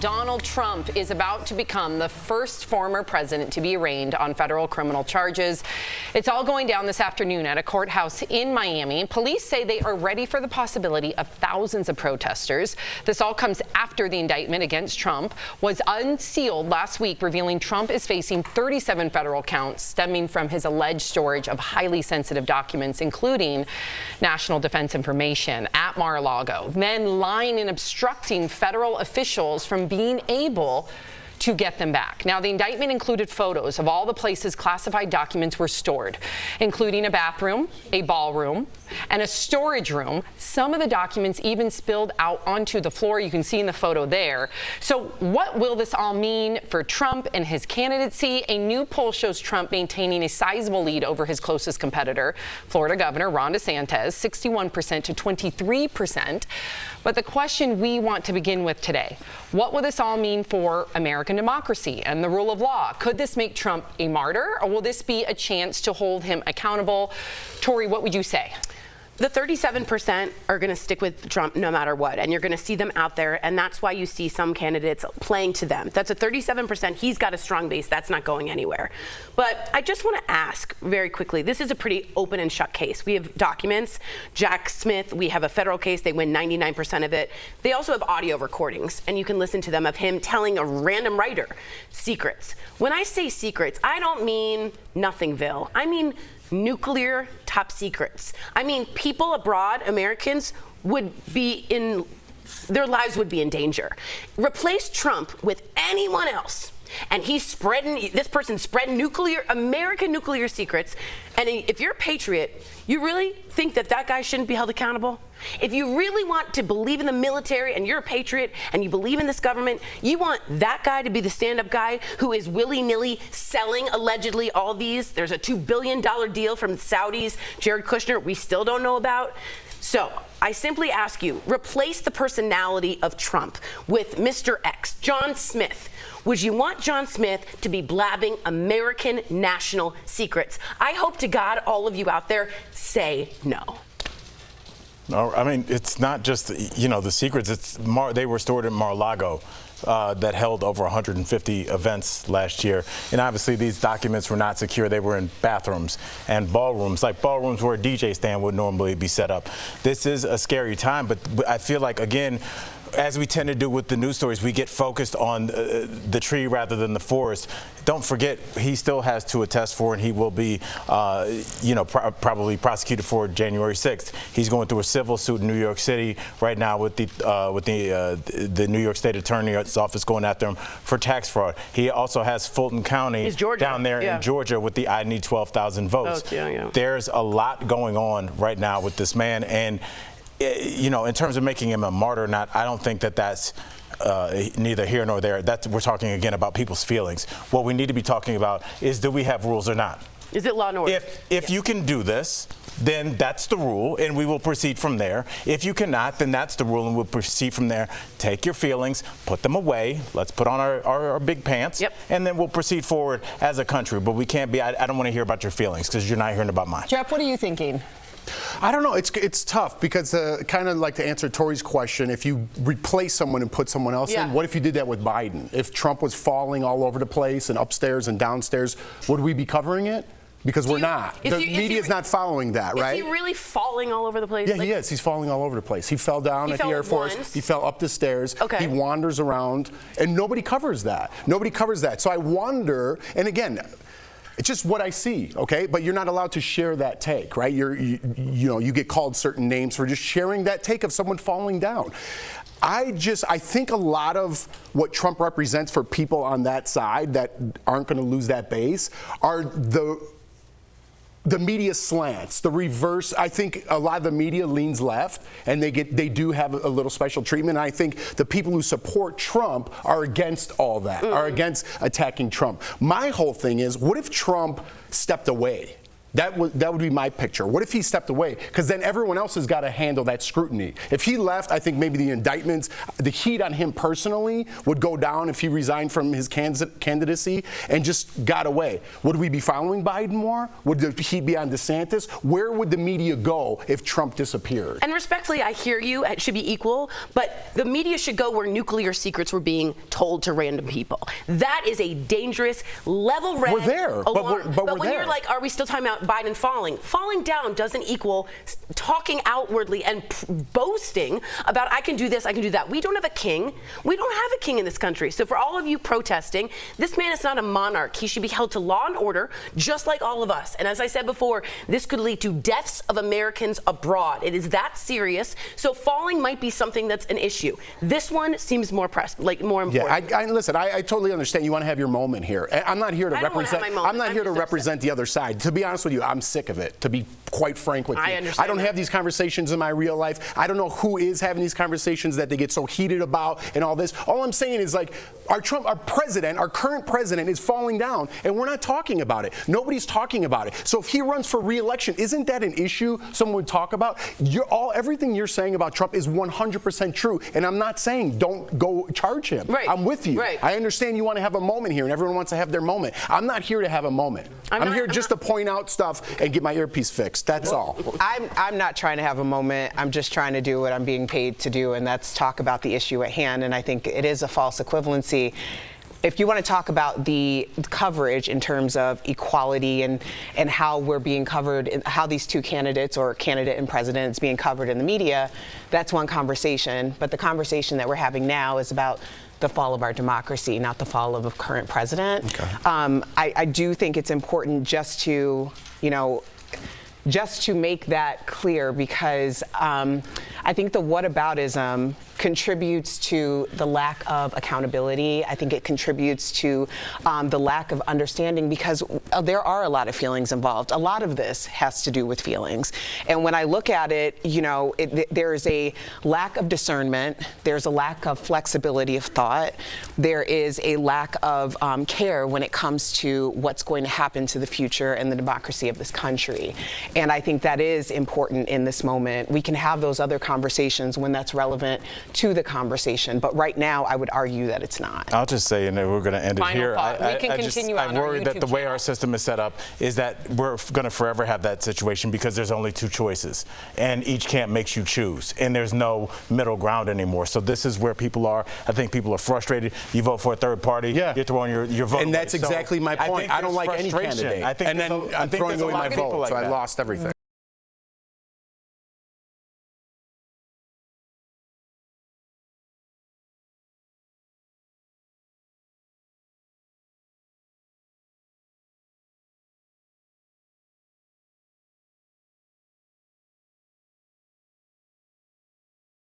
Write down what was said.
Donald Trump is about to become the first former president to be arraigned on federal criminal charges. It's all going down this afternoon at a courthouse in Miami. Police say they are ready for the possibility of thousands of protesters. This all comes after the indictment against Trump was unsealed last week, revealing Trump is facing 37 federal counts stemming from his alleged storage of highly sensitive documents, including national defense information at Mar-a-Lago, then lying and obstructing federal officials from being able to get them back. Now, the indictment included photos of all the places classified documents were stored, including a bathroom, a ballroom, and a storage room. Some of the documents even spilled out onto the floor. You can see in the photo there. So what will this all mean for Trump and his candidacy? A new poll shows Trump maintaining a sizable lead over his closest competitor, Florida Governor Ron DeSantis, 61% to 23%. But the question we want to begin with today, what will this all mean for American democracy and the rule of law? Could this make Trump a martyr, or will this be a chance to hold him accountable? Tori, what would you say? The 37% are going to stick with Trump no matter what, and you're going to see them out there, and that's why you see some candidates playing to them. That's a 37%. He's got a strong base. That's not going anywhere. But I just want to ask very quickly, this is a pretty open and shut case. We have documents. Jack Smith, we have a federal case. They win 99% of it. They also have audio recordings, and you can listen to them of him telling a random writer secrets. When I say secrets, I don't mean Nothingville. I mean nuclear top secrets. I mean, people abroad, Americans, would be in, their lives would be in danger. Replace Trump with anyone else, and he's spreading, this person's spreading American nuclear secrets, and if you're a patriot, you really think that that guy shouldn't be held accountable? If you really want to believe in the military and you're a patriot and you believe in this government, you want that guy to be the stand-up guy who is willy-nilly selling, allegedly, all these. There's a $2 billion deal from Saudis, Jared Kushner, we still don't know about. So I simply ask you, replace the personality of Trump with Mr. X, John Smith. Would you want John Smith to be blabbing American national secrets? I hope to God all of you out there say no. No, I mean, it's not just, you know, the secrets. They were stored in Mar-a-Lago that held over 150 events last year. And obviously these documents were not secure. They were in bathrooms and ballrooms, like ballrooms where a DJ stand would normally be set up. This is a scary time, but I feel like, again, as we tend to do with the news stories, we get focused on the tree rather than the forest. Don't forget, he still has to attest for, and he will be, probably prosecuted for January 6th. He's going through a civil suit in New York City right now with the New York State Attorney's Office going after him for tax fraud. He also has Fulton County down there in Georgia with the I Need 12,000 votes. There's a lot going on right now with this man, and you know, in terms of making him a martyr or not, I don't think that that's neither here nor there. We're talking again about people's feelings. What we need to be talking about is, do we have rules or not? Is it law and order? If you can do this, then that's the rule, and we will proceed from there. If you cannot, then that's the rule, and we'll proceed from there. Take your feelings, put them away. Let's put on our big pants, and then we'll proceed forward as a country. But we can't be, I don't want to hear about your feelings, because you're not hearing about mine. Jeff, what are you thinking? I don't know. It's tough because kind of like to answer Tori's question, if you replace someone and put someone else in, what if you did that with Biden? If Trump was falling all over the place and upstairs and downstairs, would we be covering it? Because we're not. The media's not following that, right? Is he really falling all over the place? Yeah, he is. He's falling all over the place. He fell down at the Air Force. He fell up the stairs. He wanders around, and nobody covers that. Nobody covers that. So I wonder, and again, it's just what I see, okay? But you're not allowed to share that take, right? You get called certain names for just sharing that take of someone falling down. I think a lot of what Trump represents for people on that side that aren't going to lose that base are the media slants, the reverse. I think a lot of the media leans left, and they do have a little special treatment. And I think the people who support Trump are against all that, are against attacking Trump. My whole thing is, what if Trump stepped away? That would be my picture. What if he stepped away? Because then everyone else has got to handle that scrutiny. If he left, I think maybe the indictments, the heat on him personally would go down if he resigned from his candidacy and just got away. Would we be following Biden more? Would the heat be on DeSantis? Where would the media go if Trump disappeared? And respectfully, I hear you. It should be equal. But the media should go where nuclear secrets were being told to random people. That is a dangerous level red We're there. alarm. But when we're there. you're like, are we still talking about Biden falling? Falling down doesn't equal talking outwardly and boasting about, I can do this, I can do that. We don't have a king. We don't have a king in this country. So for all of you protesting, this man is not a monarch. He should be held to law and order, just like all of us. And as I said before, this could lead to deaths of Americans abroad. It is that serious. So falling might be something that's an issue. This one seems more more important. Yeah, listen, I totally understand you want to have your moment here. I'm not here to represent. I'm not here to represent the other side. To be honest with you, I'm sick of it, to be quite frank with you. I understand. I don't have these conversations in my real life. I don't know who is having these conversations that they get so heated about and all this. All I'm saying is, like, our current president is falling down, and we're not talking about it. Nobody's talking about it. So if he runs for re-election, isn't that an issue someone would talk about? Everything you're saying about Trump is 100% true, and I'm not saying don't go charge him. Right. I'm with you. Right. I understand you want to have a moment here, and everyone wants to have their moment. I'm not here to have a moment. I'm here just to point out stuff and get my earpiece fixed. That's all. I'm not trying to have a moment. I'm just trying to do what I'm being paid to do, and that's talk about the issue at hand. And I think it is a false equivalency. If you want to talk about the coverage in terms of equality and how we're being covered, how these two candidates or candidate and president is being covered in the media, that's one conversation. But the conversation that we're having now is about the fall of our democracy, not the fall of a current president. Okay. I do think it's important just to make that clear, because I think the whataboutism contributes to the lack of accountability. I think it contributes to the lack of understanding, because there are a lot of feelings involved. A lot of this has to do with feelings. And when I look at it, there's a lack of discernment. There's a lack of flexibility of thought. There is a lack of care when it comes to what's going to happen to the future and the democracy of this country. And I think that is important in this moment. We can have those other conversations when that's relevant to the conversation, but right now I would argue that it's not. I'll just say, and we're going to end it here. I'm worried that the way our system is set up is that we're going to forever have that situation, because there's only two choices, and each camp makes you choose, and there's no middle ground anymore. So this is where people are. I think people are frustrated. You vote for a third party, you're throwing your vote. And that's exactly my point. I don't like any candidate. And then I'm throwing away my vote, so I lost everything.